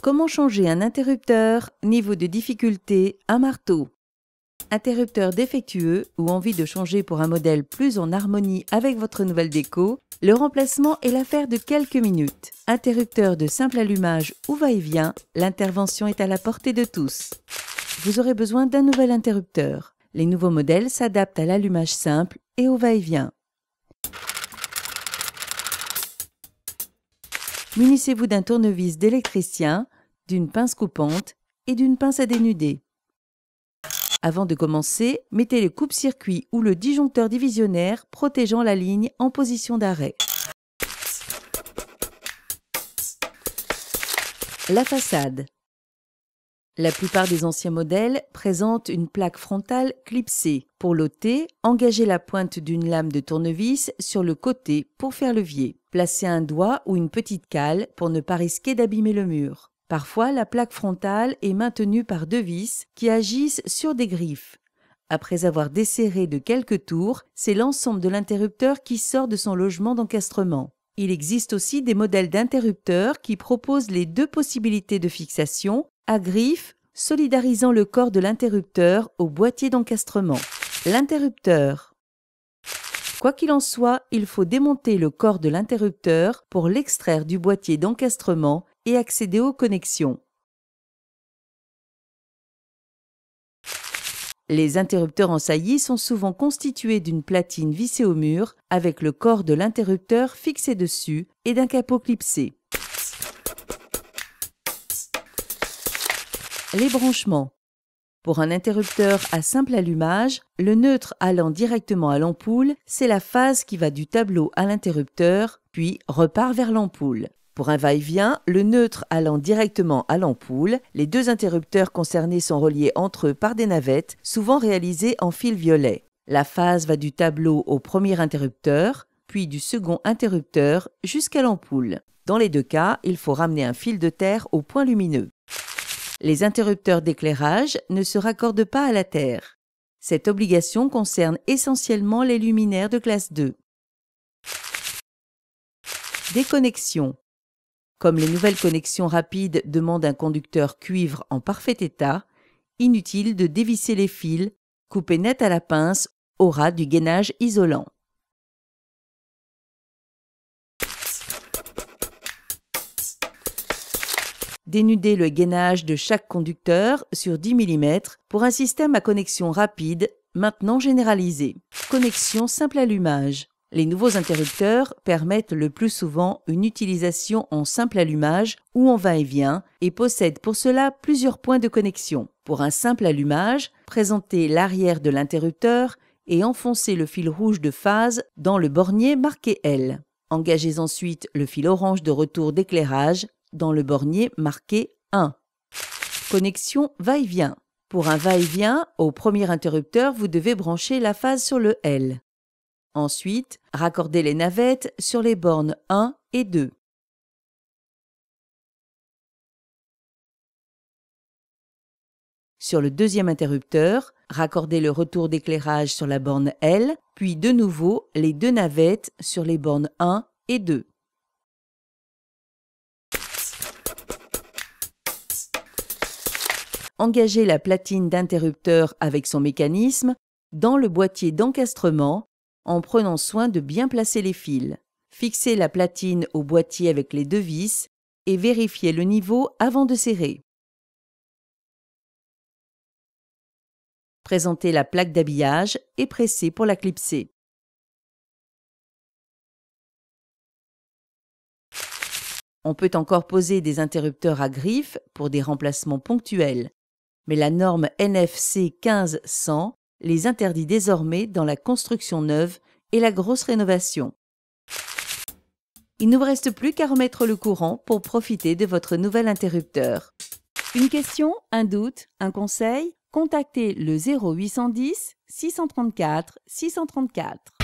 Comment changer un interrupteur, niveau de difficulté, un marteau? Interrupteur défectueux ou envie de changer pour un modèle plus en harmonie avec votre nouvelle déco, le remplacement est l'affaire de quelques minutes. Interrupteur de simple allumage ou va-et-vient, l'intervention est à la portée de tous. Vous aurez besoin d'un nouvel interrupteur. Les nouveaux modèles s'adaptent à l'allumage simple et au va-et-vient. Munissez-vous d'un tournevis d'électricien, d'une pince coupante et d'une pince à dénuder. Avant de commencer, mettez le coupe-circuit ou le disjoncteur divisionnaire protégeant la ligne en position d'arrêt. La façade. La plupart des anciens modèles présentent une plaque frontale clipsée. Pour l'ôter, engagez la pointe d'une lame de tournevis sur le côté pour faire levier. Placez un doigt ou une petite cale pour ne pas risquer d'abîmer le mur. Parfois, la plaque frontale est maintenue par deux vis qui agissent sur des griffes. Après avoir desserré de quelques tours, c'est l'ensemble de l'interrupteur qui sort de son logement d'encastrement. Il existe aussi des modèles d'interrupteurs qui proposent les deux possibilités de fixation à griffes, solidarisant le corps de l'interrupteur au boîtier d'encastrement. L'interrupteur. Quoi qu'il en soit, il faut démonter le corps de l'interrupteur pour l'extraire du boîtier d'encastrement et accéder aux connexions. Les interrupteurs en saillie sont souvent constitués d'une platine vissée au mur avec le corps de l'interrupteur fixé dessus et d'un capot clipsé. Les branchements. Pour un interrupteur à simple allumage, le neutre allant directement à l'ampoule, c'est la phase qui va du tableau à l'interrupteur, puis repart vers l'ampoule. Pour un va-et-vient, le neutre allant directement à l'ampoule, les deux interrupteurs concernés sont reliés entre eux par des navettes, souvent réalisées en fil violet. La phase va du tableau au premier interrupteur, puis du second interrupteur jusqu'à l'ampoule. Dans les deux cas, il faut ramener un fil de terre au point lumineux. Les interrupteurs d'éclairage ne se raccordent pas à la terre. Cette obligation concerne essentiellement les luminaires de classe 2. Déconnexion. Comme les nouvelles connexions rapides demandent un conducteur cuivre en parfait état, inutile de dévisser les fils, couper net à la pince au ras du gainage isolant. Dénudez le gainage de chaque conducteur sur 10 mm pour un système à connexion rapide, maintenant généralisé. Connexion simple allumage. Les nouveaux interrupteurs permettent le plus souvent une utilisation en simple allumage ou en va-et-vient et possèdent pour cela plusieurs points de connexion. Pour un simple allumage, présentez l'arrière de l'interrupteur et enfoncez le fil rouge de phase dans le bornier marqué L. Engagez ensuite le fil orange de retour d'éclairage dans le bornier marqué 1. Connexion va-et-vient. Pour un va-et-vient, au premier interrupteur, vous devez brancher la phase sur le L. Ensuite, raccordez les navettes sur les bornes 1 et 2. Sur le deuxième interrupteur, raccordez le retour d'éclairage sur la borne L, puis de nouveau les deux navettes sur les bornes 1 et 2. Engagez la platine d'interrupteur avec son mécanisme dans le boîtier d'encastrement en prenant soin de bien placer les fils. Fixez la platine au boîtier avec les deux vis et vérifiez le niveau avant de serrer. Présentez la plaque d'habillage et pressez pour la clipser. On peut encore poser des interrupteurs à griffes pour des remplacements ponctuels, mais la norme NFC 1500 les interdit désormais dans la construction neuve et la grosse rénovation. Il ne vous reste plus qu'à remettre le courant pour profiter de votre nouvel interrupteur. Une question, un doute, un conseil? Contactez le 0810 634 634.